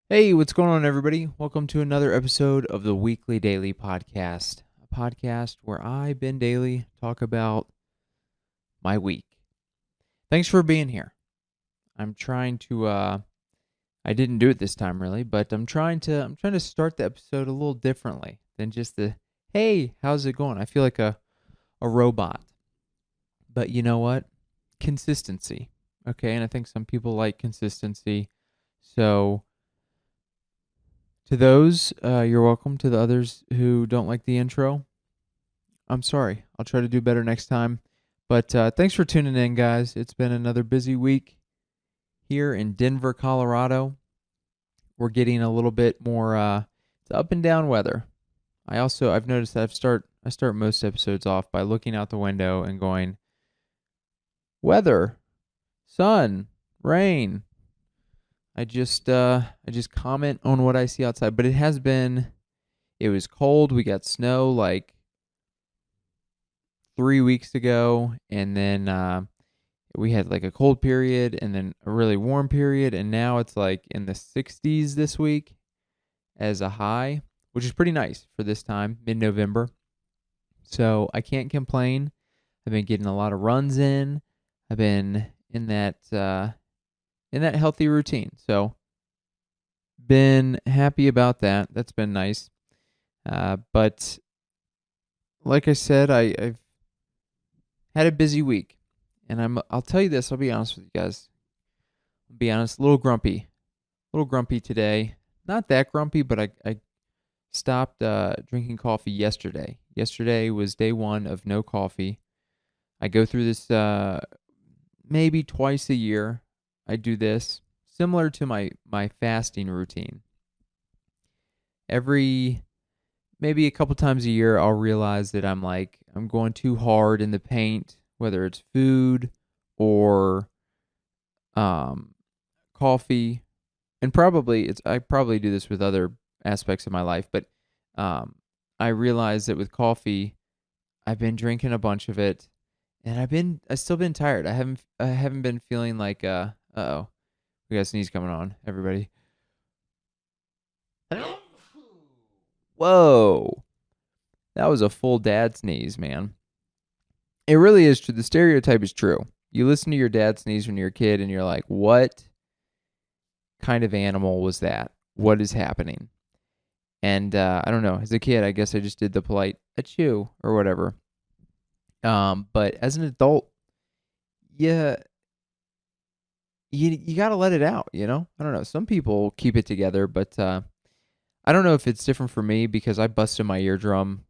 Hey, what's going on, everybody? Welcome to another episode of the Weekly Daily Podcast, a podcast where I, Ben Dailey, talk about my week. Thanks for being here. I'm trying to, I didn't do it this time really, but I'm trying to start the episode a little differently than just the, hey, how's it going? I feel like a robot. But you know what? Consistency. Okay. And I think some people like consistency. So, to those, you're welcome. To the others who don't like the intro, I'm sorry. I'll try to do better next time. But thanks for tuning in, guys. It's been another busy week here in Denver, Colorado. We're getting a little bit more it's up and down weather. I've noticed that I start most episodes off by looking out the window and going, weather, sun, rain. I just comment on what I see outside. But it was cold. We got snow like 3 weeks ago, and then we had like a cold period and then a really warm period, and now it's like in the 60s this week as a high, which is pretty nice for this time, mid-November. So I can't complain. I've been getting a lot of runs in. I've been in that healthy routine. So been happy about that. That's been nice. But like I said, I've had a busy week. And I'll tell you this, I'll be honest with you guys. I'll be honest, a little grumpy. A little grumpy today. Not that grumpy, but I stopped drinking coffee yesterday. Yesterday was day one of no coffee. I go through this maybe twice a year. I do this similar to my fasting routine. Maybe a couple times a year I'll realize that I'm going too hard in the paint, whether it's food or um coffee, and I probably do this with other aspects of my life, but um I realize that with coffee I've been drinking a bunch of it, and I still been tired. I haven't been feeling like uh-oh. We got a sneeze coming on, everybody. Whoa. That was a full dad sneeze, man. It really is true. The stereotype is true. You listen to your dad sneeze when you're a kid and you're like, what kind of animal was that? What is happening? And I don't know. As a kid, I guess I just did the polite achoo or whatever. But as an adult, yeah, you got to let it out, you know? I don't know. Some people keep it together, but I don't know if it's different for me because I busted my eardrum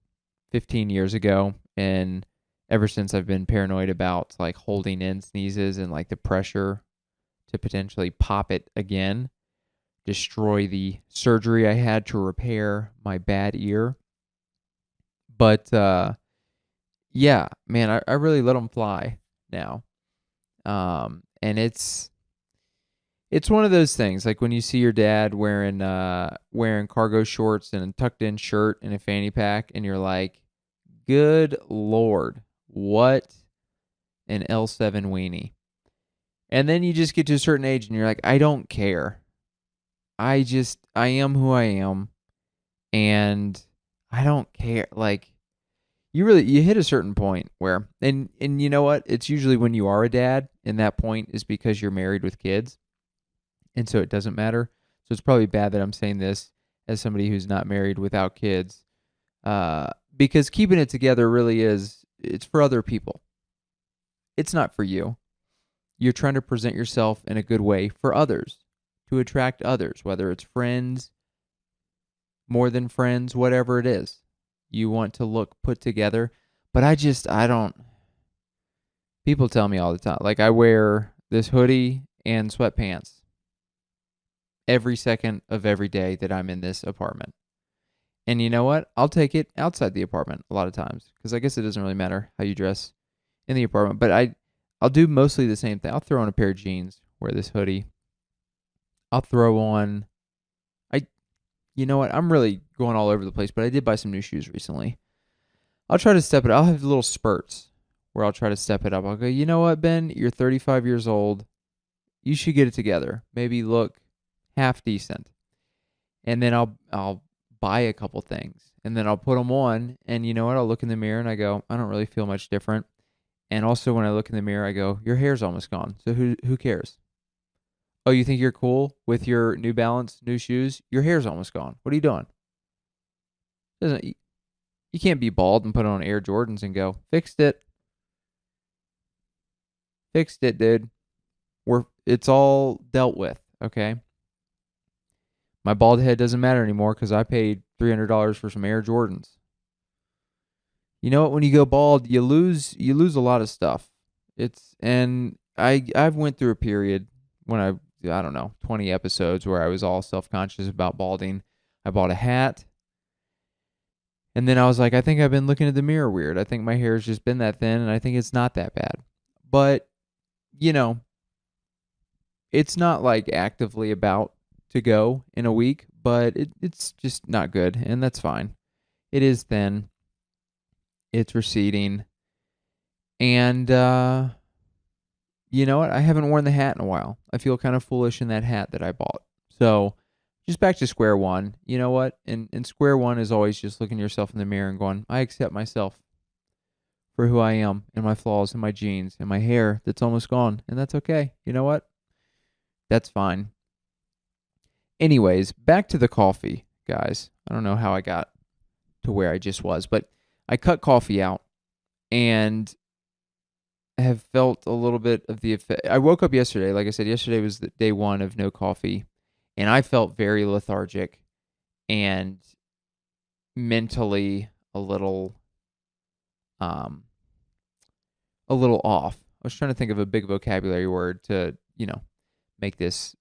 15 years ago, and ever since I've been paranoid about like holding in sneezes and like the pressure to potentially pop it again, destroy the surgery I had to repair my bad ear. But yeah, man, I really let them fly now. And it's one of those things like when you see your dad wearing cargo shorts and a tucked in shirt and a fanny pack, and you're like, good Lord, what an L7 weenie. And then you just get to a certain age and you're like, I don't care. I am who I am, and I don't care. Like, you hit a certain point where, and you know what? It's usually when you are a dad, and that point is because you're married with kids. And so it doesn't matter. So it's probably bad that I'm saying this as somebody who's not married without kids. Because keeping it together really it's for other people. It's not for you. You're trying to present yourself in a good way for others, to attract others, whether it's friends, more than friends, whatever it is. You want to look put together. But I don't, people tell me all the time, like I wear this hoodie and sweatpants every second of every day that I'm in this apartment. And you know what? I'll take it outside the apartment a lot of times because I guess it doesn't really matter how you dress in the apartment. But I'll do mostly the same thing. I'll throw on a pair of jeans, wear this hoodie. I'll throw on. I, you know what? I'm really going all over the place, but I did buy some new shoes recently. I'll try to step it. I'll have little spurts where I'll try to step it up. I'll go, you know what, Ben? You're 35 years old. You should get it together. Maybe look half decent. and then I'll buy a couple things, and then I'll put them on, and you know what? I'll look in the mirror and I go, I don't really feel much different. And also when I look in the mirror, I go, your hair's almost gone. So who cares? Oh, you think you're cool with your New Balance new shoes? Your hair's almost gone. What are you doing? Doesn't you can't be bald and put on Air Jordans and go, fixed it. Fixed it, dude. It's all dealt with, okay? My bald head doesn't matter anymore because I paid $300 for some Air Jordans. You know what? When you go bald, you lose a lot of stuff. I've went through a period when I don't know 20 episodes where I was all self conscious about balding. I bought a hat, and then I was like, I think I've been looking at the mirror weird. I think my hair's just been that thin, and I think it's not that bad. But you know, it's not like actively about to go in a week, but it's just not good, and that's fine. It is thin. It's receding. And you know what? I haven't worn the hat in a while. I feel kind of foolish in that hat that I bought. So just back to square one. You know what? And square one is always just looking yourself in the mirror and going, I accept myself for who I am and my flaws and my genes and my hair that's almost gone. And that's okay. You know what? That's fine. Anyways, back to the coffee, guys. I don't know how I got to where I just was, but I cut coffee out and have felt a little bit of the effect. I woke up yesterday. Like I said, yesterday was the day one of no coffee, and I felt very lethargic and mentally um, a little off. I was trying to think of a big vocabulary word to, make this,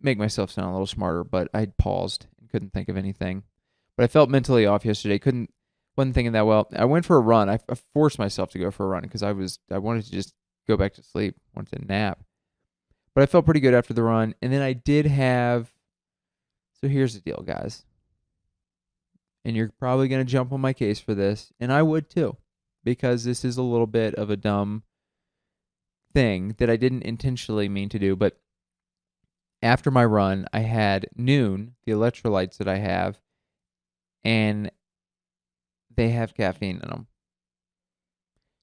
make myself sound a little smarter, but I paused and couldn't think of anything. But I felt mentally off yesterday. Wasn't thinking that well. I went for a run. I forced myself to go for a run because I wanted to just go back to sleep. Wanted to nap. But I felt pretty good after the run. And then I did have. So here's the deal, guys. And you're probably going to jump on my case for this, and I would too, because this is a little bit of a dumb thing that I didn't intentionally mean to do. But after my run, I had Noon, the electrolytes that I have, and they have caffeine in them.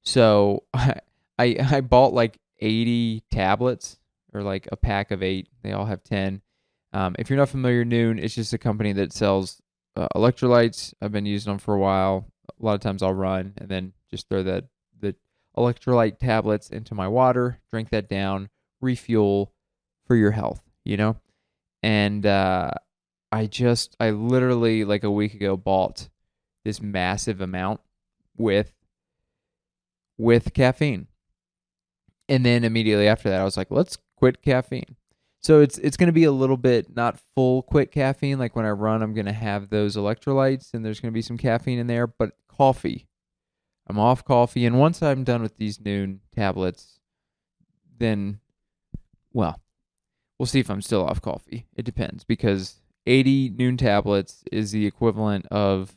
So I bought like 80 tablets, or like a pack of 8. They all have 10. If you're not familiar, Noon, it's just a company that sells electrolytes. I've been using them for a while. A lot of times I'll run and then just throw the electrolyte tablets into my water, drink that down, refuel for your health, And I literally like a week ago bought this massive amount with caffeine. And then immediately after that I was like, let's quit caffeine. So it's going to be a little bit not full quit caffeine. Like when I run, I'm going to have those electrolytes and there's going to be some caffeine in there, but coffee. I'm off coffee, and once I'm done with these Noon tablets, then well, we'll see if I'm still off coffee. It depends, because 80 Noon tablets is the equivalent of,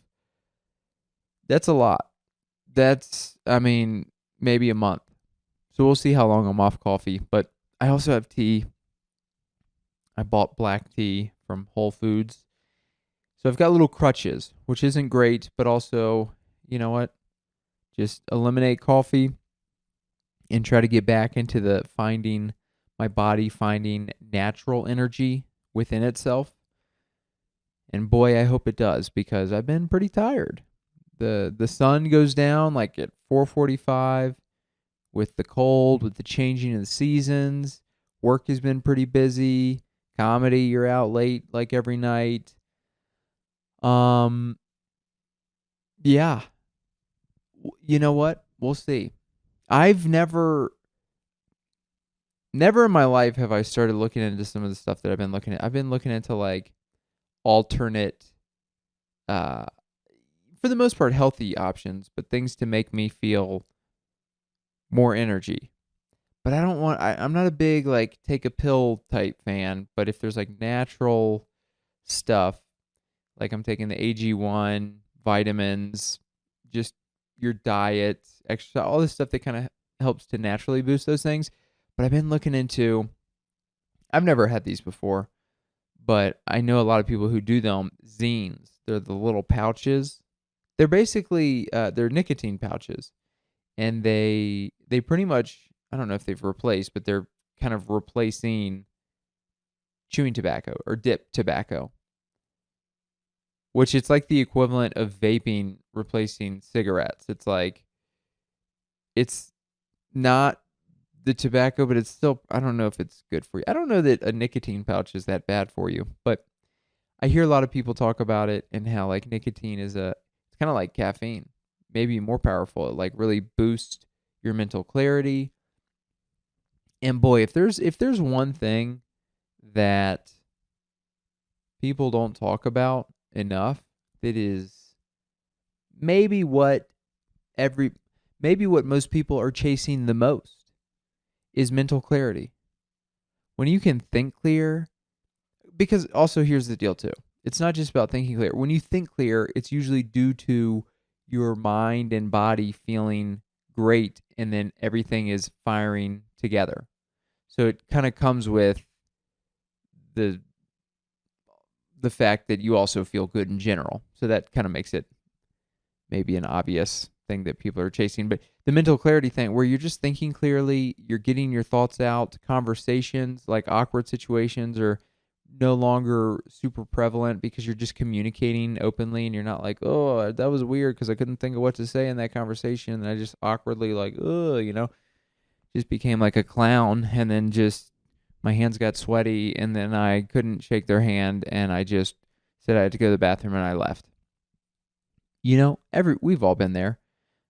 that's a lot. That's, maybe a month. So we'll see how long I'm off coffee. But I also have tea. I bought black tea from Whole Foods. So I've got little crutches, which isn't great, but also, you know what? Just eliminate coffee and try to get back into my body finding natural energy within itself. And boy, I hope it does, because I've been pretty tired. The sun goes down like at 4:45 with the cold, with the changing of the seasons. Work has been pretty busy. Comedy, you're out late like every night. Yeah. You know what? We'll see. I've never in my life have I started looking into some of the stuff that I've been looking at. I've been looking into like alternate, for the most part, healthy options, but things to make me feel more energy. But I'm not a big like take a pill type fan, but if there's like natural stuff, like I'm taking the AG1, vitamins, just your diet, exercise, all this stuff that kind of helps to naturally boost those things. But I've been looking into, I've never had these before, but I know a lot of people who do them. Zines. They're the little pouches. They're basically they're nicotine pouches, and they pretty much, I don't know if they've replaced, but they're kind of replacing chewing tobacco or dip tobacco, which it's like the equivalent of vaping replacing cigarettes. It's like it's not the tobacco, but it's still, I don't know if it's good for you. I don't know that a nicotine pouch is that bad for you, but I hear a lot of people talk about it and how like nicotine is it's kind of like caffeine, maybe more powerful. It like really boosts your mental clarity. And boy, if there's one thing that people don't talk about enough, that is maybe what every maybe what most people are chasing the most is mental clarity. When you can think clear, because also here's the deal too. It's not just about thinking clear. When you think clear, it's usually due to your mind and body feeling great, and then everything is firing together. So it kind of comes with the the fact that you also feel good in general. So that kind of makes it maybe an obvious thing that people are chasing. But the mental clarity thing, where you're just thinking clearly, you're getting your thoughts out, conversations, like awkward situations, are no longer super prevalent because you're just communicating openly, and you're not like, oh, that was weird because I couldn't think of what to say in that conversation. And I just awkwardly, like, oh, just became like a clown. And then just my hands got sweaty, and then I couldn't shake their hand, and I just said I had to go to the bathroom, and I left. We've all been there.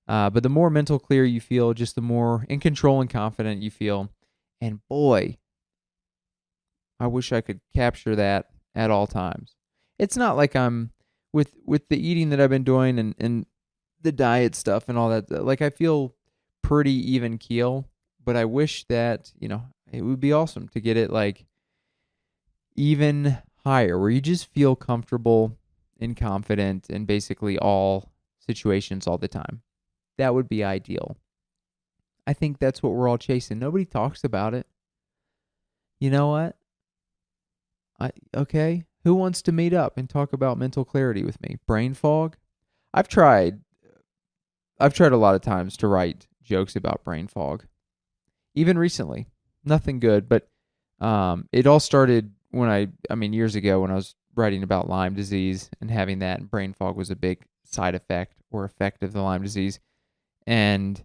But the more mental clear you feel, just the more in control and confident you feel. And boy, I wish I could capture that at all times. It's not like I'm with the eating that I've been doing, and the diet stuff and all that. Like I feel pretty even keel, but I wish that, it would be awesome to get it like even higher, where you just feel comfortable and confident in basically all situations all the time. That would be ideal. I think that's what we're all chasing. Nobody talks about it. You know what? Okay. Who wants to meet up and talk about mental clarity with me? Brain fog? I've tried I've tried a lot of times to write jokes about brain fog. Even recently. Nothing good, but it all started when years ago, when I was writing about Lyme disease and having that, and brain fog was a big side effect or effect of the Lyme disease. And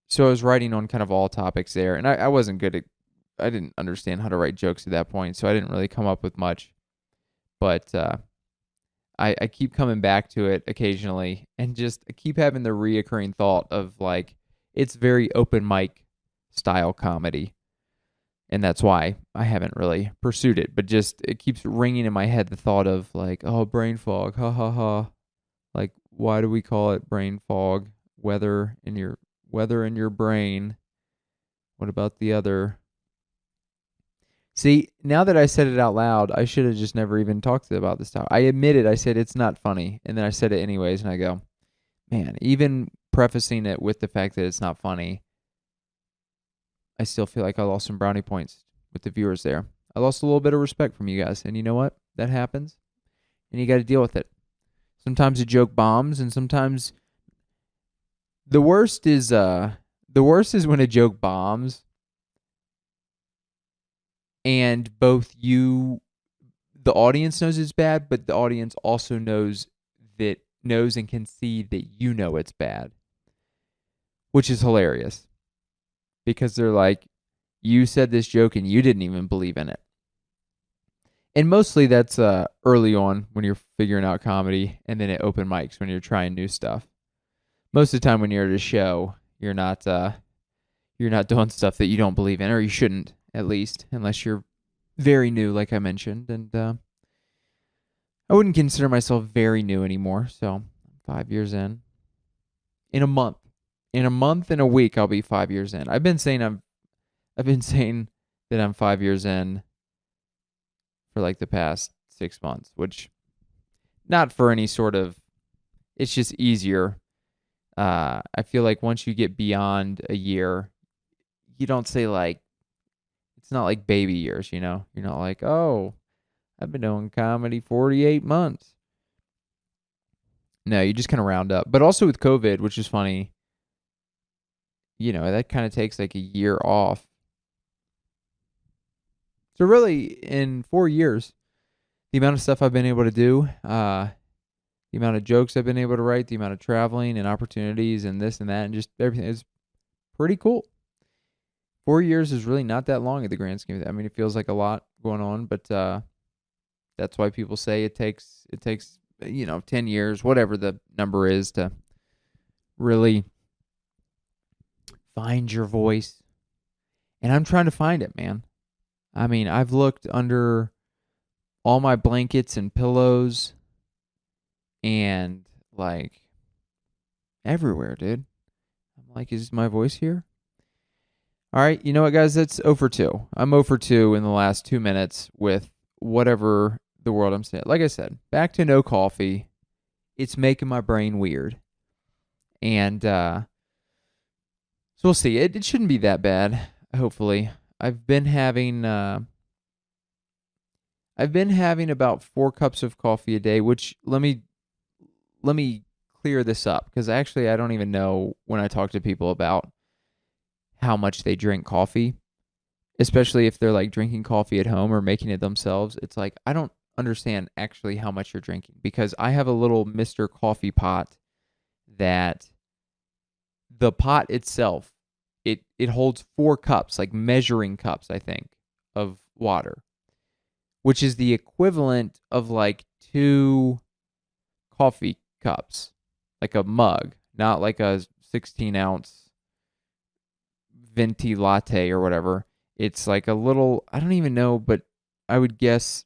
so I was writing on kind of all topics there, and I wasn't good at, I didn't understand how to write jokes at that point, so I didn't really come up with much. But I keep coming back to it occasionally, and just I keep having the reoccurring thought of like, it's very open mic style comedy. And that's why I haven't really pursued it, but just it keeps ringing in my head, the thought of like, oh, brain fog, ha ha ha. Like, why do we call it brain fog? Weather in your brain. What about the other? See, now that I said it out loud, I should have just never even talked about this topic. I admitted, I said it's not funny, and then I said it anyways, and I go, man, even prefacing it with the fact that it's not funny, I still feel like I lost some brownie points with the viewers there. I lost a little bit of respect from you guys, and you know what? That happens, and you got to deal with it. Sometimes a joke bombs, and sometimes the worst is when a joke bombs, and both the audience knows it's bad, but the audience also knows and can see that you know it's bad, which is hilarious, because they're like, you said this joke and you didn't even believe in it. And mostly that's early on when you're figuring out comedy, and then at open mics when you're trying new stuff. Most of the time when you're at a show, you're not doing stuff that you don't believe in, or you shouldn't, at least, unless you're very new, like I mentioned. And I wouldn't consider myself very new anymore, so 5 years in. In a month and a week, I'll be 5 years in. I've been saying that I'm 5 years in for like the past 6 months, which not for any sort of, it's just easier. I feel like once you get beyond a year, you don't say like, it's not like baby years, You're not like, oh, I've been doing comedy 48 months. No, you just kind of round up. But also with COVID, which is funny, that kind of takes like a year off. So really, in 4 years, the amount of stuff I've been able to do, the amount of jokes I've been able to write, the amount of traveling and opportunities and this and that and just everything is pretty cool. 4 years is really not that long at the grand scheme of it. I mean, it feels like a lot going on, but that's why people say it takes 10 years, whatever the number is, to really find your voice. And I'm trying to find it, man. I mean, I've looked under all my blankets and pillows and like everywhere, dude. I'm like, is my voice here? All right, you know what, guys? That's 0 for 2. I'm 0 for 2 in the last 2 minutes with whatever the world I'm saying. Like I said, back to no coffee. It's making my brain weird. And so we'll see. It shouldn't be that bad, hopefully. I've been having about 4 cups of coffee a day, which let me clear this up, because actually I don't even know when I talk to people about how much they drink coffee, especially if they're like drinking coffee at home or making it themselves. It's like, I don't understand actually how much you're drinking, because I have a little Mr. Coffee pot that the pot itself, it holds 4 cups, like measuring cups, I think, of water, which is the equivalent of like 2 coffee cups, like a mug, not like a 16-ounce venti latte or whatever. It's like a little, I don't even know, but I would guess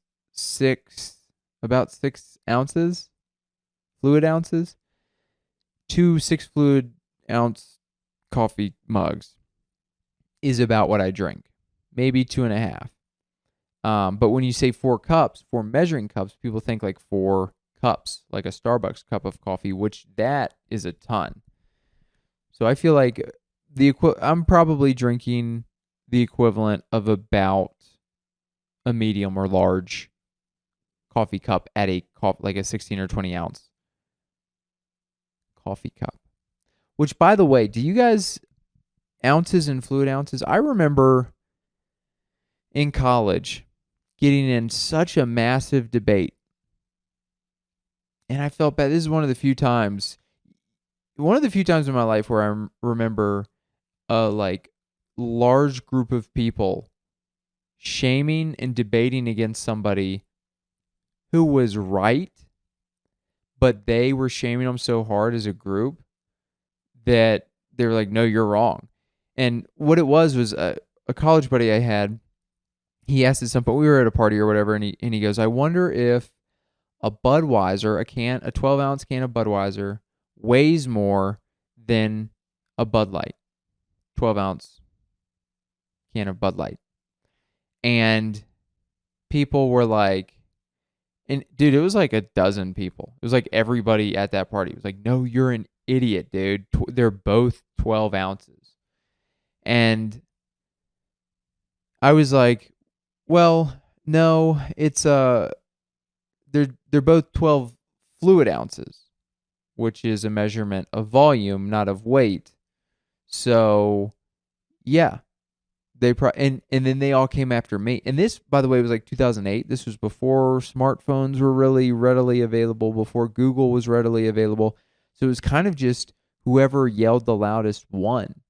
about 6 ounces, fluid ounces. 2 6 fluid ounce coffee mugs is about what I drink, maybe 2.5. But when you say 4 cups, 4 measuring cups, people think like 4 cups, like a Starbucks cup of coffee, which that is a ton. So I feel like I'm probably drinking the equivalent of about a medium or large coffee cup at like a 16 or 20 ounce coffee cup. Which, by the way, do you guys, ounces and fluid ounces? I remember in college getting in such a massive debate, and I felt bad. This is one of the few times in my life where I remember a like large group of people shaming and debating against somebody who was right, but they were shaming them so hard as a group that they were like, no, you're wrong. And what it was a college buddy I had, he asked at some point, we were at a party or whatever, and he goes, I wonder if a Budweiser, a 12-ounce can of Budweiser weighs more than a Bud Light, 12-ounce can of Bud Light. And people were like, and dude, it was like a dozen people. It was like everybody at that party was like, no, you're an idiot, dude. They're both 12 ounces. And I was like, well, no, it's they're both 12 fluid ounces, which is a measurement of volume, not of weight. So, yeah. And then they all came after me. And this, by the way, was like 2008. This was before smartphones were really readily available, before Google was readily available. So it was kind of just whoever yelled the loudest won.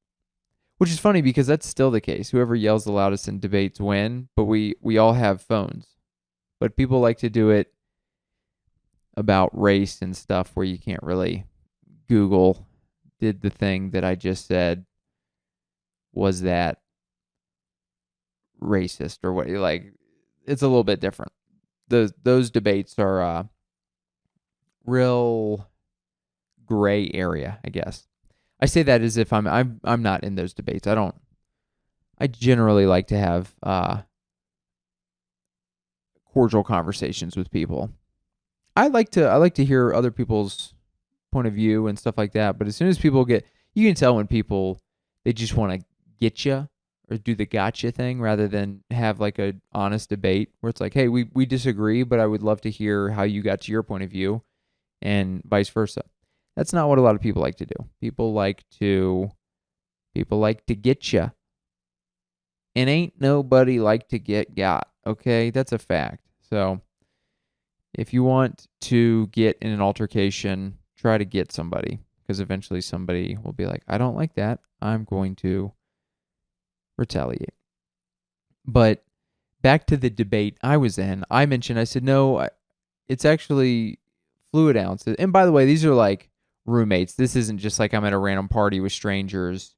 Which is funny because that's still the case. Whoever yells the loudest in debates win, but we all have phones. But people like to do it about race and stuff where you can't really Google, did the thing that I just said, was that racist or what? Like, it's a little bit different. Those debates are real gray area, I guess. I say that as if I'm not in those debates. I generally like to have cordial conversations with people. I like to hear other people's point of view and stuff like that. But as soon as people you can tell when people, they just want to get you, or do the gotcha thing rather than have like a honest debate where it's like, hey, we disagree, but I would love to hear how you got to your point of view and vice versa. That's not what a lot of people like to do. People like to get you. And ain't nobody like to get got, okay? That's a fact. So if you want to get in an altercation, try to get somebody, because eventually somebody will be like, I don't like that. I'm going to retaliate. But back to the debate I was in, I said, no, it's actually fluid ounces. And by the way, these are like roommates. This isn't just like I'm at a random party with strangers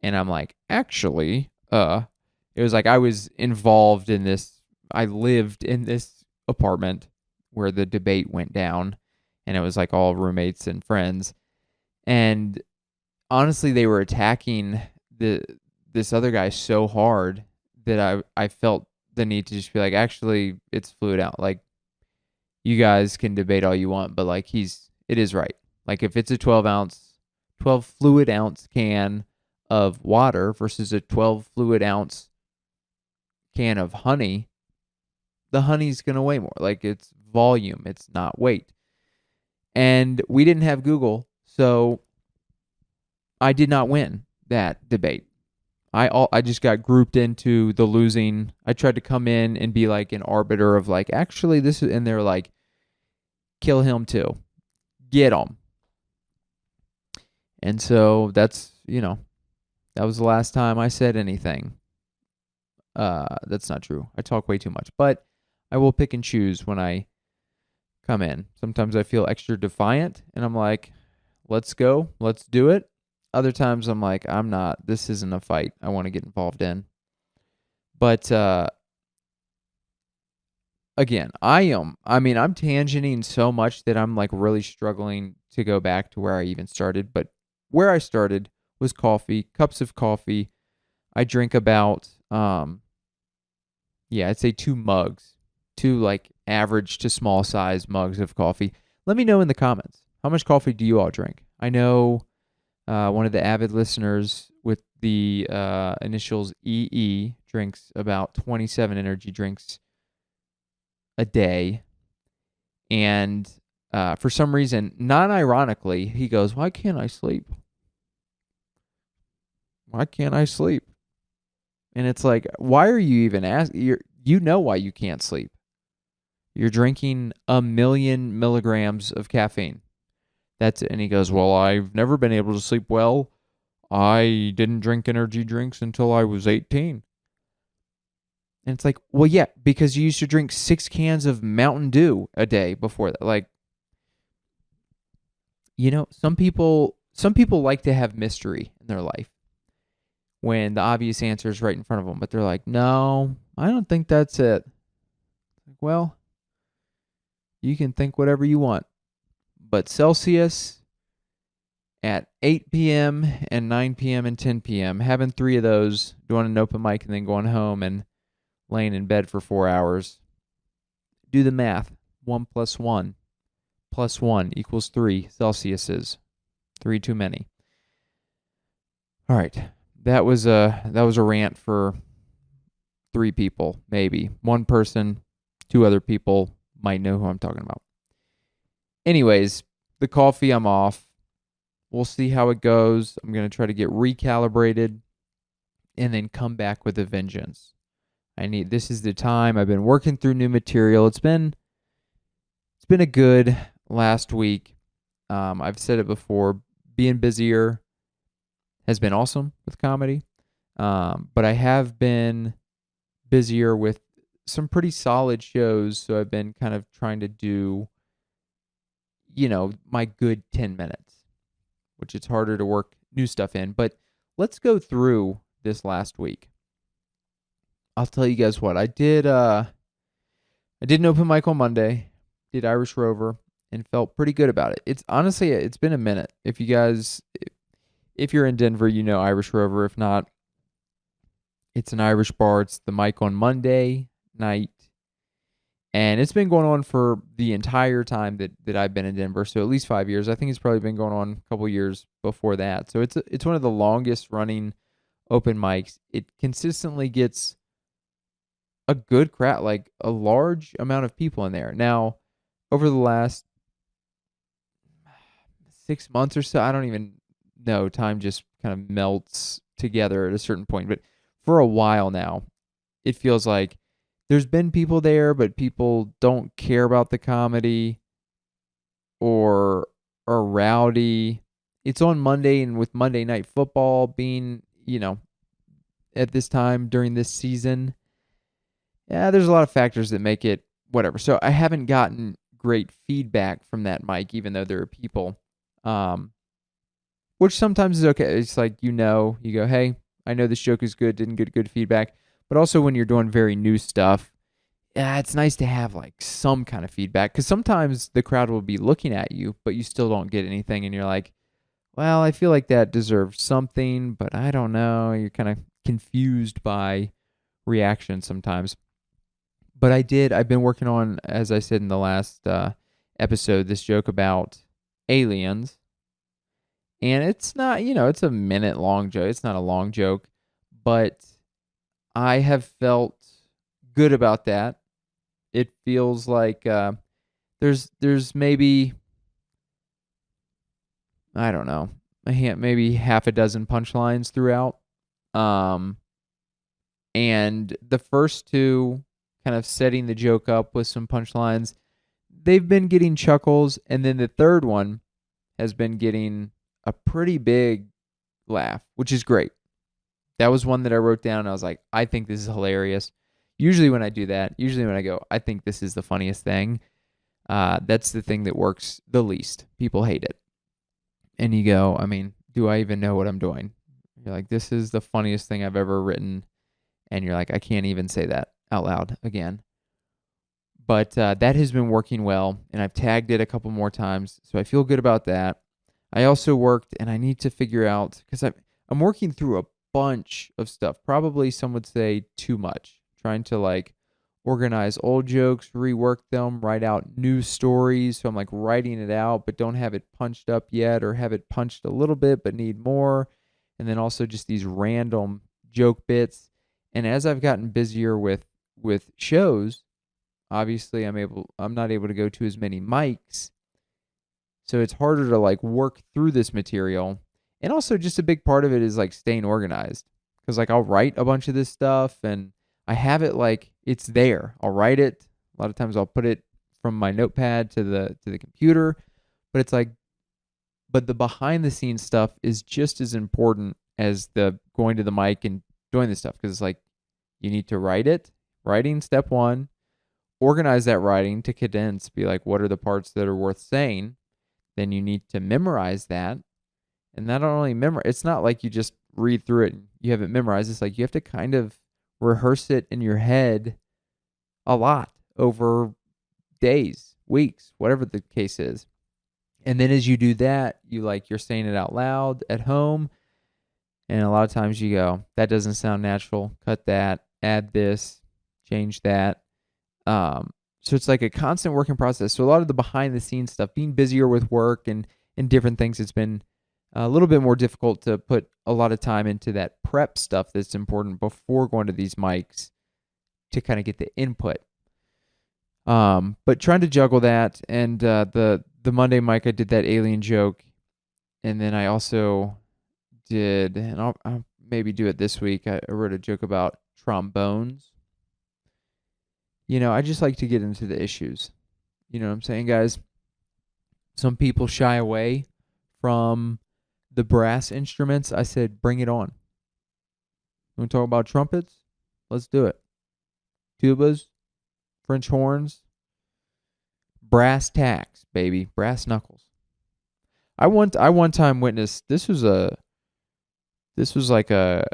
and I'm like, actually, it was like I was involved in this. I lived in this apartment where the debate went down, and it was like all roommates and friends. And honestly, they were attacking this other guy so hard that I felt the need to just be like, actually, it's fluid out. Like, you guys can debate all you want, but like it is right. Like if it's a 12 fluid ounce can of water versus a 12 fluid ounce can of honey, the honey's going to weigh more. Like it's volume, it's not weight. And we didn't have Google, so I did not win that debate. I just got grouped into the losing. I tried to come in and be like an arbiter of like, actually this is, and they're like, kill him too. Get him. And so that's, that was the last time I said anything. That's not true. I talk way too much, but I will pick and choose when I come in. Sometimes I feel extra defiant and I'm like, let's go. Let's do it. Other times I'm like, I'm not. This isn't a fight I want to get involved in. But again, I'm tangenting so much that I'm like really struggling to go back to where I even started. But where I started was coffee, cups of coffee. I drink about, I'd say 2 mugs, 2 like average to small size mugs of coffee. Let me know in the comments, how much coffee do you all drink? I know one of the avid listeners with the initials EE drinks about 27 energy drinks a day. And for some reason, non-ironically, he goes, why can't I sleep? Why can't I sleep? And it's like, why are you even asking? You know why you can't sleep. You're drinking 1,000,000 milligrams of caffeine. That's it. And he goes, well, I've never been able to sleep well. I didn't drink energy drinks until I was 18. And it's like, well, yeah, because you used to drink 6 cans of Mountain Dew a day before that. Like, some people like to have mystery in their life when the obvious answer is right in front of them, but they're like, no, I don't think that's it. Well, you can think whatever you want, but Celsius at 8 p.m. and 9 p.m. and 10 p.m., having 3 of those, doing an open mic and then going home and laying in bed for 4 hours. Do the math. 1 plus 1 plus 1 equals 3 Celsiuses. 3 too many. All right. That was a rant for 3 people, maybe. 1 person, 2 other people might know who I'm talking about. Anyways, the coffee, I'm off. We'll see how it goes. I'm going to try to get recalibrated and then come back with a vengeance. This is the time. I've been working through new material. It's been a good last week. I've said it before. Being busier has been awesome with comedy. But I have been busier with some pretty solid shows. So I've been kind of trying to do, my good 10 minutes, which it's harder to work new stuff in. But let's go through this last week. I'll tell you guys what I did. I did an open mic on Monday, did Irish Rover, and felt pretty good about it. It's been a minute. If you're in Denver, Irish Rover. If not, it's an Irish bar. It's the mic on Monday night, and it's been going on for the entire time that I've been in Denver. So at least 5 years. I think it's probably been going on a couple years before that. So it's one of the longest running open mics, it consistently gets a good crowd, like a large amount of people in there. Now, over the last 6 months or so, I don't even know. Time just kind of melts together at a certain point. But for a while now, it feels like there's been people there, but people don't care about the comedy or are rowdy. It's on Monday, and with Monday Night Football being, at this time during this season, yeah, there's a lot of factors that make it whatever. So I haven't gotten great feedback from that mic, even though there are people, um, which sometimes is okay. It's like, you go, hey, I know this joke is good, didn't get good feedback. But also when you're doing very new stuff, yeah, it's nice to have like some kind of feedback, because sometimes the crowd will be looking at you, but you still don't get anything. And you're like, well, I feel like that deserves something, but I don't know. You're kind of confused by reaction sometimes. But I've been working on, as I said in the last episode, this joke about aliens. And it's not, it's a minute long joke. It's not a long joke, but I have felt good about that. It feels like there's maybe, I don't know, maybe half a dozen punchlines throughout. And the first two, kind of setting the joke up with some punchlines, they've been getting chuckles, and then the third one has been getting a pretty big laugh, which is great. That was one that I wrote down. I was like, I think this is hilarious. Usually when I do that, when I go, I think this is the funniest thing, that's the thing that works the least. People hate it. And you go, I mean, do I even know what I'm doing? You're like, this is the funniest thing I've ever written. And you're like, I can't even say that out loud again. But that has been working well, and I've tagged it a couple more times, so I feel good about that. I also worked, and I need to figure out, because I'm working through a bunch of stuff, probably some would say too much, trying to like organize old jokes, rework them, write out new stories. So I'm like writing it out, but don't have it punched up yet, or have it punched a little bit, but need more. And then also just these random joke bits. And as I've gotten busier with shows, obviously I'm not able to go to as many mics. So it's harder to like work through this material. And also just a big part of it is like staying organized. Cause like I'll write a bunch of this stuff and I have it like it's there. I'll write it. A lot of times I'll put it from my notepad to the computer, but it's like, but the behind the scenes stuff is just as important as the going to the mic and doing this stuff. Cause it's like, you need to write it. Writing, step one. Organize that writing to condense, be like, what are the parts that are worth saying? Then you need to memorize that. And not only memorize, it's not like you just read through it and you have it memorized. It's like you have to kind of rehearse it in your head a lot over days, weeks, whatever the case is. And then as you do that, you're saying it out loud at home. And a lot of times you go, that doesn't sound natural. Cut that, add this, change that. So it's like a constant working process. So a lot of the behind the scenes stuff, being busier with work and different things, it's been a little bit more difficult to put a lot of time into that prep stuff that's important before going to these mics to kind of get the input. But trying to juggle that, and the Monday mic, I did that alien joke, and then I also did, and I'll maybe do it this week. I wrote a joke about trombones. I just like to get into the issues. You know what I'm saying, guys? Some people shy away from the brass instruments. I said, bring it on. You want to talk about trumpets? Let's do it. Tubas, French horns, brass tacks, baby, brass knuckles. I one time witnessed, this was like a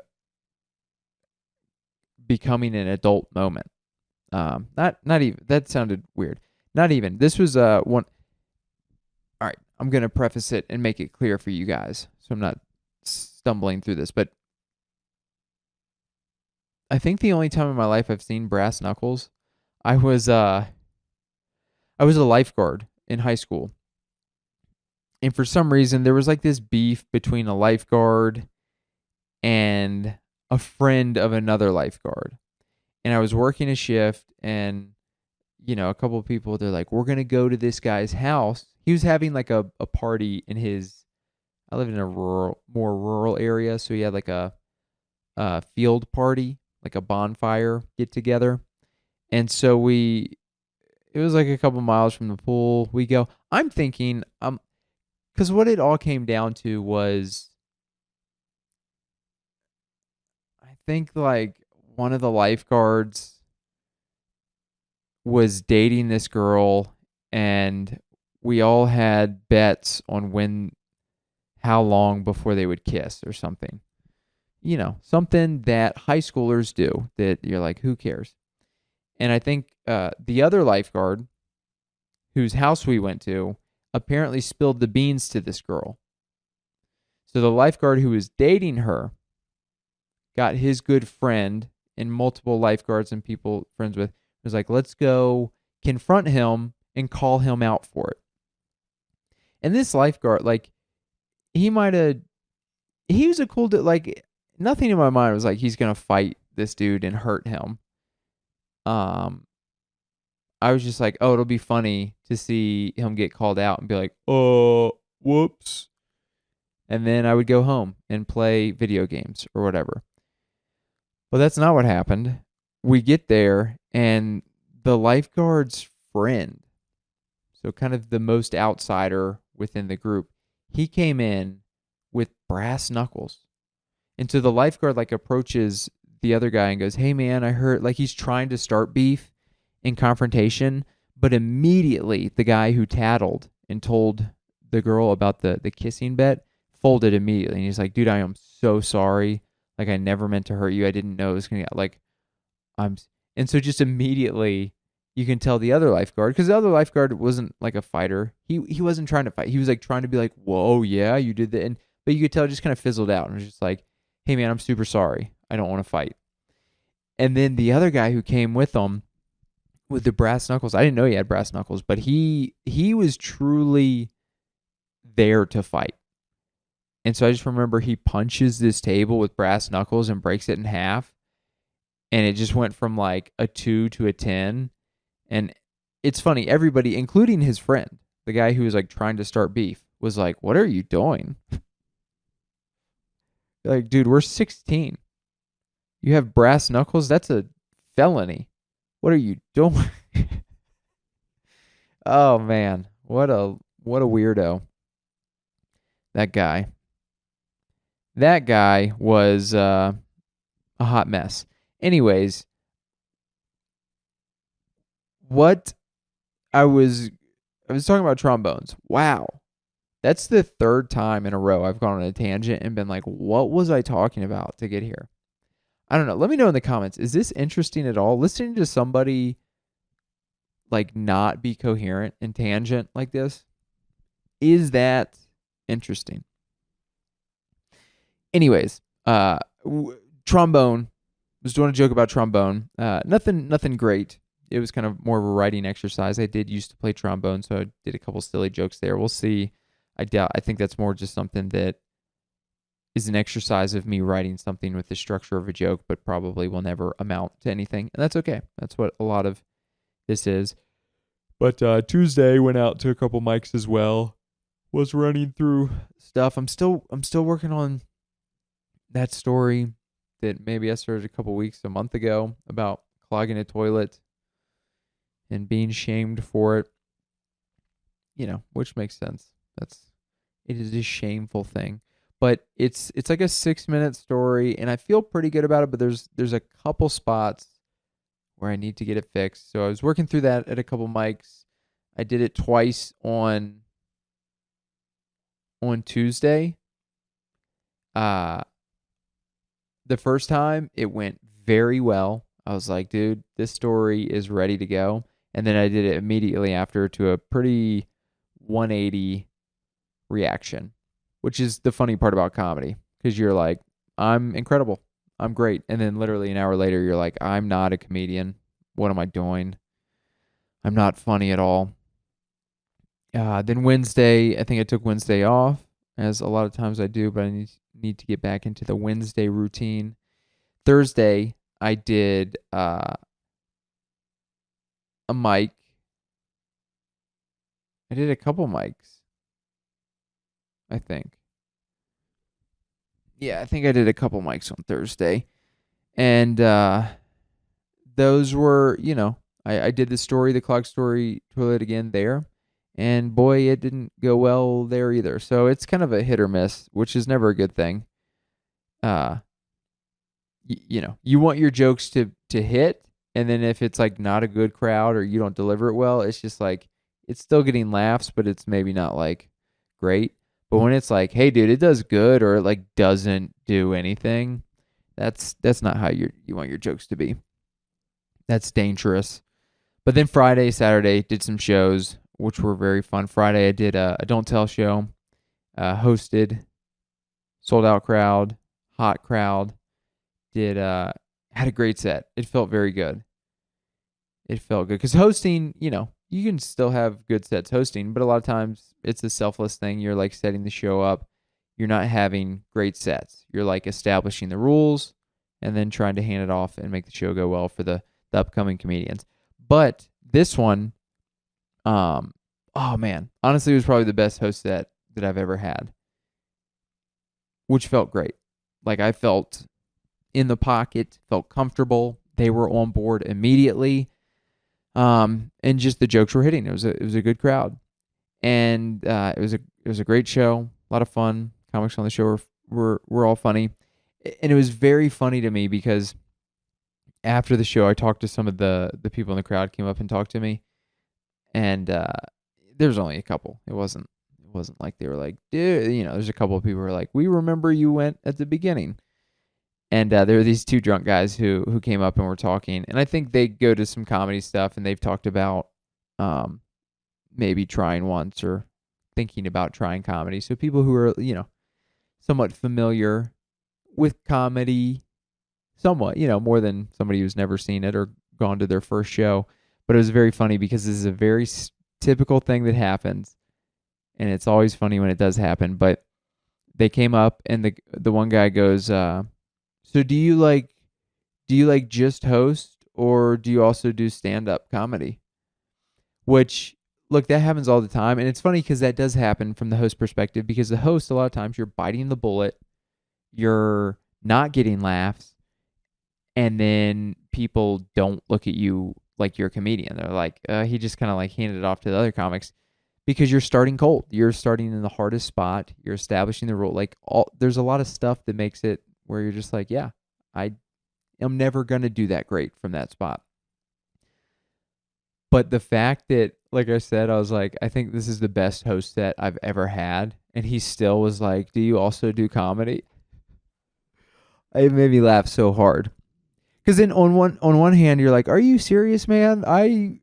becoming an adult moment. Not even, that sounded weird. Not even. This was one. All right, I'm gonna preface it and make it clear for you guys, so I'm not stumbling through this. But I think the only time in my life I've seen brass knuckles, I was a lifeguard in high school, and for some reason there was like this beef between a lifeguard and a friend of another lifeguard. And I was working a shift, and a couple of people, they're like, we're going to go to this guy's house. He was having like a party in his, I live in a more rural area. So he had like a field party, like a bonfire get together. And so it was like a couple miles from the pool. We go, I'm thinking, because what it all came down to was, I think like one of the lifeguards was dating this girl, and we all had bets on how long before they would kiss or something. Something that high schoolers do that you're like, who cares? And I think the other lifeguard, whose house we went to, apparently spilled the beans to this girl. So the lifeguard who was dating her got his good friend and multiple lifeguards and people friends with, was like, let's go confront him and call him out for it. And this lifeguard, like, he was a cool dude. Like, nothing in my mind was like, he's going to fight this dude and hurt him. I was just like, oh, it'll be funny to see him get called out and be like, oh, whoops. And then I would go home and play video games or whatever. But that's not what happened. We get there, and the lifeguard's friend, so kind of the most outsider within the group, he came in with brass knuckles. And so the lifeguard like approaches the other guy and goes, hey man, I heard, like, he's trying to start beef and confrontation, but immediately the guy who tattled and told the girl about the kissing bet folded immediately. And he's like, dude, I am so sorry. Like, I never meant to hurt you. I didn't know it was going to get, like, and so just immediately you can tell the other lifeguard, because the other lifeguard wasn't like a fighter. He wasn't trying to fight. He was like trying to be like, whoa, yeah, you did that. But you could tell it just kind of fizzled out and was just like, hey man, I'm super sorry. I don't want to fight. And then the other guy who came with him with the brass knuckles, I didn't know he had brass knuckles, but he was truly there to fight. And so I just remember he punches this table with brass knuckles and breaks it in half. And it just went from like a 2 to a 10. And it's funny, everybody, including his friend, the guy who was like trying to start beef, was like, what are you doing? Like, dude, we're 16. You have brass knuckles? That's a felony. What are you doing? Oh man, what a weirdo. That guy. That guy was a hot mess. Anyways, what I was talking about trombones. Wow. That's the third time in a row I've gone on a tangent and been like, what was I talking about to get here? I don't know. Let me know in the comments. Is this interesting at all? Listening to somebody like not be coherent and tangent like this? Is that interesting? Anyways, trombone. Was doing a joke about trombone. Nothing great. It was kind of more of a writing exercise. I did used to play trombone, so I did a couple silly jokes there. We'll see. I think that's more just something that is an exercise of me writing something with the structure of a joke, but probably will never amount to anything. And that's okay. That's what a lot of this is. But Tuesday went out to a couple mics as well. Was running through stuff. I'm still working on that story that maybe I started a month ago, about clogging a toilet and being shamed for it. Which makes sense. It is a shameful thing. But it's like a 6-minute story, and I feel pretty good about it, but there's a couple spots where I need to get it fixed. So I was working through that at a couple mics. I did it twice on Tuesday. The first time it went very well. I was like, dude, this story is ready to go. And then I did it immediately after to a pretty 180 reaction, which is the funny part about comedy, because you're like, I'm incredible. I'm great. And then literally an hour later, you're like, I'm not a comedian. What am I doing? I'm not funny at all. Then Wednesday, I think I took Wednesday off, as a lot of times I do, but I need to get back into the Wednesday routine. Thursday, I did a mic. I did a couple mics, I think. Yeah, I think I did a couple mics on Thursday. And those were, I did the clog story toilet again there. And boy, it didn't go well there either. So it's kind of a hit or miss, which is never a good thing. Uh, you want your jokes to hit, and then if it's like not a good crowd or you don't deliver it well, it's just like it's still getting laughs, but it's maybe not like great. But when it's like, hey dude, it does good, or it like doesn't do anything, that's not how you want your jokes to be. That's dangerous. But then Friday, Saturday, did some shows which were very fun. Friday I did a Don't Tell show, hosted, sold out crowd, hot crowd. Did Had a great set. It felt very good. It felt good because hosting, you can still have good sets hosting, but a lot of times it's a selfless thing. You're like setting the show up. You're not having great sets. You're like establishing the rules and then trying to hand it off and make the show go well for the upcoming comedians. But this one, oh man, honestly, it was probably the best host set that I've ever had, which felt great. Like I felt in the pocket, felt comfortable. They were on board immediately. And just the jokes were hitting. It was a good crowd. And it was a great show, a lot of fun. Comics on the show were all funny. And it was very funny to me because after the show I talked to some of the people in the crowd, came up and talked to me. And there was only a couple. It wasn't like they were like, dude, there's a couple of people who were like, we remember you went at the beginning. And there were these two drunk guys who came up and were talking. And I think they go to some comedy stuff, and they've talked about maybe trying once or thinking about trying comedy. So people who are, somewhat familiar with comedy, somewhat, more than somebody who's never seen it or gone to their first show. But it was very funny because this is a very typical thing that happens. And it's always funny when it does happen. But they came up, and the one guy goes, so do you like just host, or do you also do stand-up comedy? Which, look, that happens all the time. And it's funny because that does happen from the host perspective, because the host, a lot of times, you're biting the bullet, you're not getting laughs, and then people don't look at you like you're a comedian. They're like, he just kind of like handed it off to the other comics, because you're starting cold. You're starting in the hardest spot. You're establishing the rule. There's a lot of stuff that makes it where you're just like, yeah, I am never going to do that great from that spot. But the fact that, like I said, I was like, I think this is the best host set I've ever had. And he still was like, do you also do comedy? It made me laugh so hard. Because then on one hand, you're like, are you serious, man? I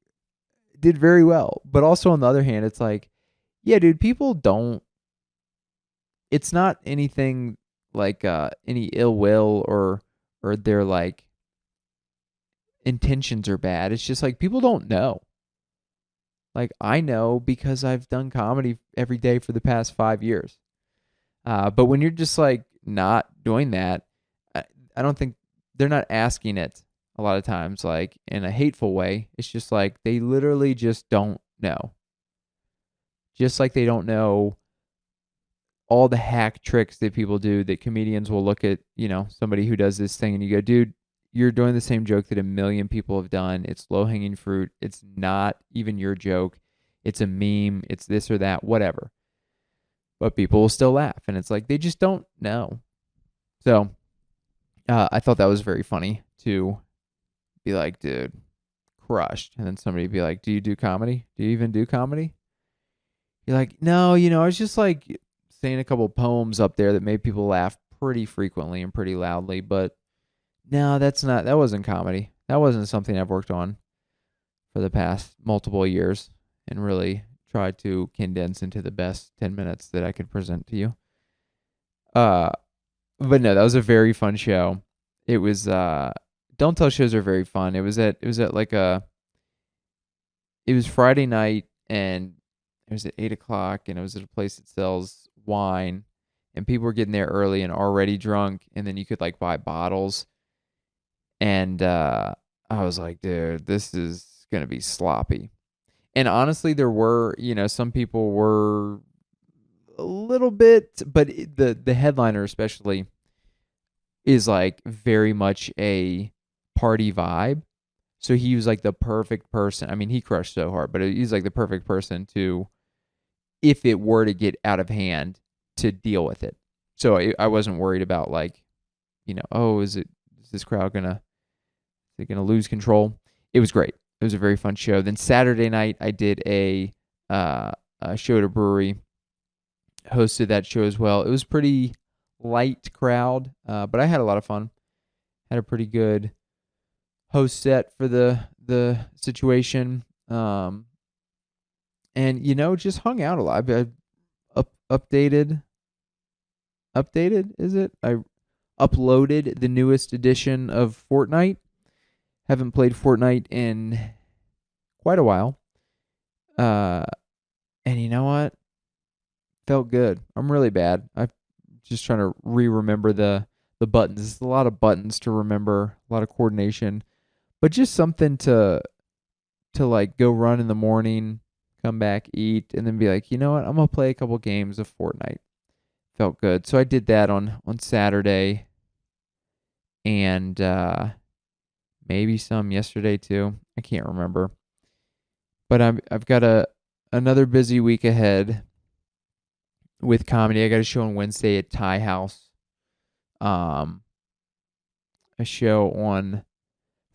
did very well. But also on the other hand, it's like, yeah, dude, people don't, it's not anything like any ill will or their like intentions are bad. It's just like people don't know. Like I know because I've done comedy every day for the past 5 years. But when you're just like not doing that, I don't think they're not asking it a lot of times like in a hateful way. It's just like they literally just don't know. Just like they don't know all the hack tricks that people do, that comedians will look at, somebody who does this thing and you go, dude, you're doing the same joke that a million people have done. It's low hanging fruit. It's not even your joke. It's a meme. It's this or that, whatever. But people will still laugh. And it's like, they just don't know. So I thought that was very funny to be like, dude, crushed. And then somebody be like, do you do comedy? Do you even do comedy? You're like, no, I was just like saying a couple poems up there that made people laugh pretty frequently and pretty loudly, but no, that wasn't comedy. That wasn't something I've worked on for the past multiple years and really tried to condense into the best 10 minutes that I could present to you. But no, that was a very fun show. It was Don't Tell shows are very fun. It was Friday night, and it was at 8:00, and it was at a place that sells wine, and people were getting there early and already drunk, and then you could like buy bottles, And I was like, dude, this is gonna be sloppy. And honestly, there were, some people were a little bit, but the headliner especially is like very much a party vibe. So he was like the perfect person. I mean, he crushed so hard, but he's like the perfect person to, if it were to get out of hand, to deal with it. So I wasn't worried about like, oh, is this crowd gonna lose control? It was great. It was a very fun show. Then Saturday night I did a show at a brewery, hosted that show as well. It was pretty light crowd, but I had a lot of fun. Had a pretty good host set for the situation, and just hung out a lot. I updated. Is it? I uploaded the newest edition of Fortnite. Haven't played Fortnite in quite a while. And you know what? Felt good. I'm really bad. I'm just trying to remember the buttons. It's a lot of buttons to remember, a lot of coordination, but just something to like go run in the morning, come back, eat, and then be like, you know what? I'm gonna play a couple games of Fortnite. Felt good. So I did that on Saturday, and maybe some yesterday too. I can't remember. But I've got another busy week ahead with comedy. I got a show on Wednesday at Thai House. A show on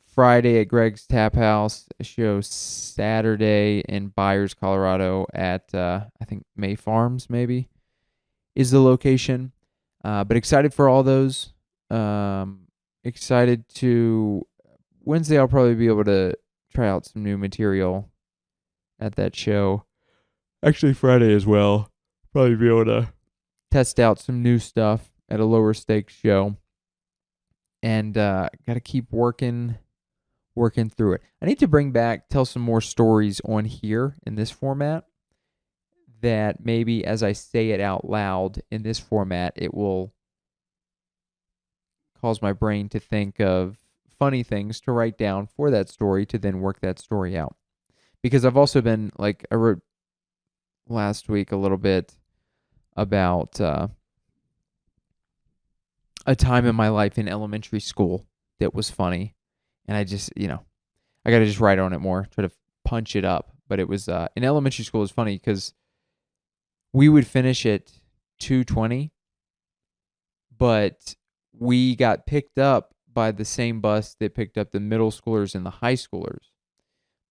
Friday at Greg's Tap House. A show Saturday in Byers, Colorado at I think May Farms maybe is the location. But excited for all those. Excited to Wednesday. I'll probably be able to try out some new material at that show. Actually, Friday as well. Probably be able to test out some new stuff at a lower stakes show. And got to keep working through it. I need to tell some more stories on here in this format, that maybe as I say it out loud in this format, it will cause my brain to think of funny things to write down for that story to then work that story out. Because I've also been, like, I wrote last week a little bit about a time in my life in elementary school that was funny. And I just, I got to just write on it more, try to punch it up. But it was, in elementary school, it was funny because we would finish at 2:20, but we got picked up by the same bus that picked up the middle schoolers and the high schoolers.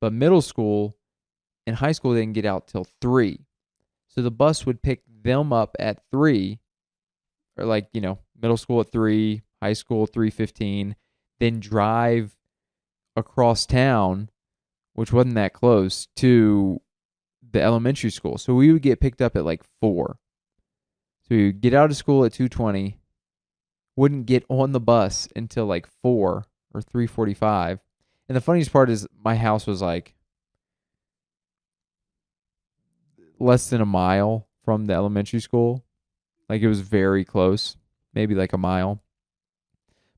But middle school and high school didn't get out till 3. So the bus would pick them up at 3, or like, middle school at 3, high school at 3:15, then drive across town, which wasn't that close, to the elementary school. So we would get picked up at like 4. So we would get out of school at 2:20, wouldn't get on the bus until like 4 or 3:45. And the funniest part is my house was like less than a mile from the elementary school. Like it was very close, maybe like a mile.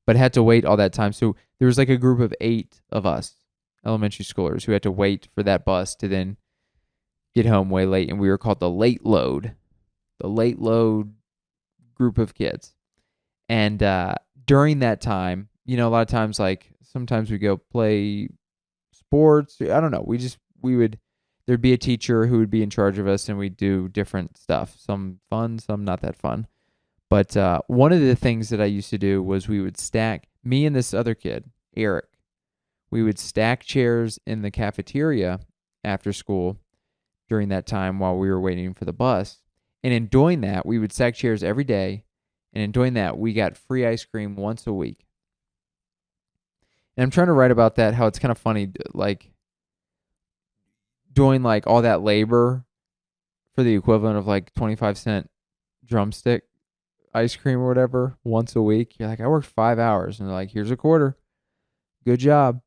But had to wait all that time. So there was like a group of 8 of us, elementary schoolers, who had to wait for that bus to then get home way late. And we were called the late load group of kids. And during that time, a lot of times, like sometimes we go play sports. I don't know. There'd be a teacher who would be in charge of us, and we'd do different stuff. Some fun, some not that fun. But one of the things that I used to do was we would stack, me and this other kid, Eric, we would stack chairs in the cafeteria after school during that time while we were waiting for the bus. And in doing that, we would stack chairs every day. And in doing that, we got free ice cream once a week. And I'm trying to write about that, how it's kind of funny, like doing like all that labor for the equivalent of like 25-cent drumstick ice cream or whatever once a week. You're like, I worked 5 hours, and they're like, here's a quarter. Good job.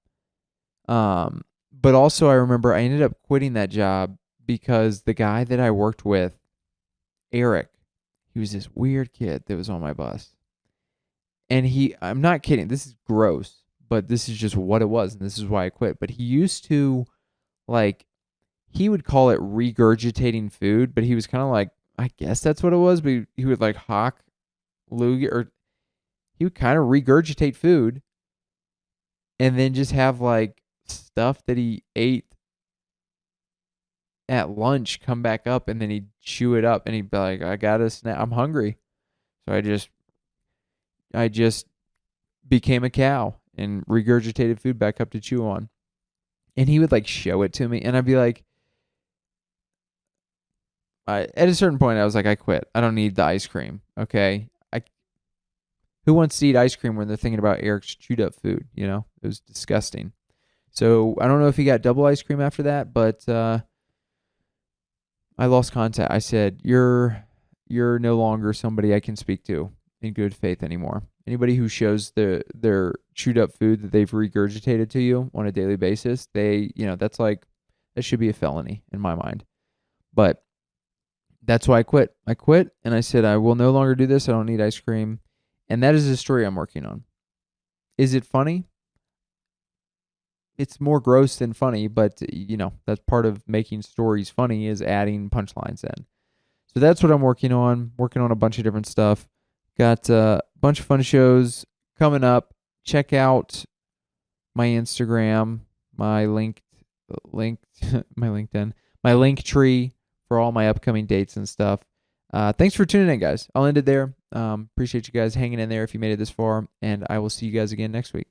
But also I remember I ended up quitting that job because the guy that I worked with, Eric, he was this weird kid that was on my bus. And I'm not kidding, this is gross, but this is just what it was, and this is why I quit. But he used to, like, he would call it regurgitating food, but he was kind of like, I guess that's what it was, but he would like hawk loogie, or he would kind of regurgitate food and then just have like stuff that he ate at lunch come back up, and then he'd chew it up and he'd be like, I got a snack. I'm hungry. So I just became a cow and regurgitated food back up to chew on. And he would like show it to me, and I'd be like, at a certain point, I was like, I quit. I don't need the ice cream. Okay. Who wants to eat ice cream when they're thinking about Eric's chewed up food? You know, it was disgusting. So I don't know if he got double ice cream after that, but I lost contact. I said, you're no longer somebody I can speak to in good faith anymore. Anybody who shows their chewed up food that they've regurgitated to you on a daily basis, that's like, that should be a felony in my mind. But that's why I quit. I quit and I said, I will no longer do this. I don't need ice cream. And that is a story I'm working on. Is it funny? It's more gross than funny, but that's part of making stories funny, is adding punchlines in. So that's what I'm working on. Working on a bunch of different stuff. Got a bunch of fun shows coming up. Check out my Instagram, my my LinkedIn, my link tree for all my upcoming dates and stuff. Thanks for tuning in, guys. I'll end it there. Appreciate you guys hanging in there if you made it this far, and I will see you guys again next week.